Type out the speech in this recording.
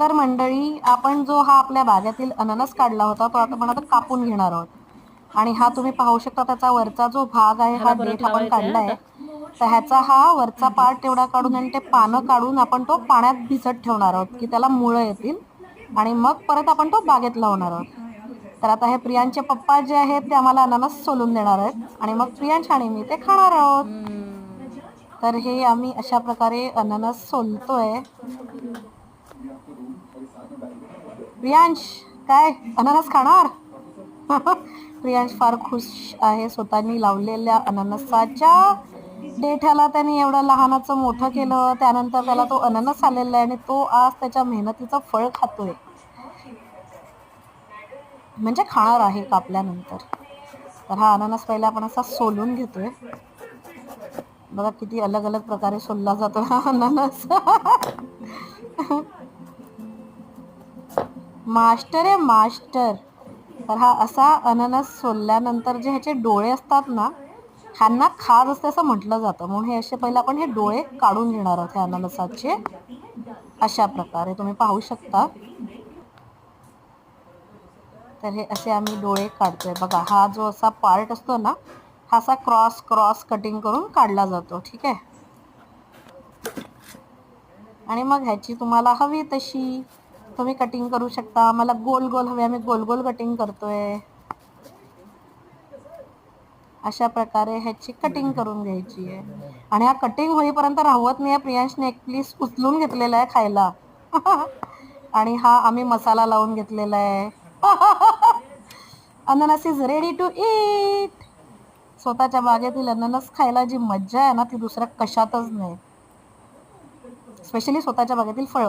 तर मंडळी, आपण जो हा आपल्या बागेतील अननस काढला होता तो आपण आता कापून घेणार आहोत. आणि हा तुम्ही पाहू शकता, त्याचा वरचा जो भाग आहे, हा ह्याला परत देठ आपण लावायचं आहे काढलाय. आता. तर ह्याचा हा वरचा पार्ट तेवढा काढून आणि ते पानं काढून आपण तो पाण्यात भिजत ठेवणार आहोत की त्याला मुळं येतील, आणि मग परत आपण तो बागेत लावणार आहोत. तर आता हे प्रियांचे पप्पा जे आहेत ते आम्हाला अननस सोलून देणार आहेत, आणि मग प्रियांश आणि मी ते खाणार आहोत. तर हे आम्ही अशा प्रकारे अननस सोलतोय. प्रियांश, काय अननस खाणार? प्रियांश फार खुश आहे स्वतःनी लावलेल्या अननसाच्या देठाला. त्याने एवढं लहानाचं मोठं केलं, त्यानंतर त्याला तो अननस आलेला आहे आणि तो आज त्याच्या मेहनतीचं फळ खातोय, म्हणजे खाणार आहे कापल्यानंतर. तर हा अननस पहिला आपण असा सोलून घेतोय. बघा किती अलग अलग प्रकारे सोलला जातो हा अननस. मास्टर आहे मास्टर. तर हा असा अननस सोलल्यानंतर जे ह्याचे डोळे असतात ना, ह्यांना खाज असते असं म्हटलं जातं, म्हणून हे असे पहिले आपण हे डोळे काढून घेणार आहोत ह्या अननसाचे. अशा प्रकारे तुम्ही पाहू शकता. तर हे असे आम्ही डोळे काढतोय. बघा, हा जो असा पार्ट असतो ना, हा असा क्रॉस क्रॉस कटिंग करून काढला जातो. ठीक आहे. आणि मग ह्याची तुम्हाला हवी तशी तुम्ही कटिंग करू शकता. मला गोल गोल हवे, आम्ही गोल गोल कटिंग करतोय. अशा प्रकारे ह्याची कटिंग करून घ्यायची आहे. आणि हा कटिंग होईपर्यंत राहवत नाही. प्रियांशने एक पीस उचलून घेतलेला आहे खायला. आणि हा आम्ही मसाला लावून घेतलेला आहे. अननस इज रेडी टू ईट. स्वतःच्या बागेतील अननस खायला जी मज्जा आहे ना, ती दुसऱ्या कशातच नाही. स्पेशली स्वतःच्या बागेतील फळ.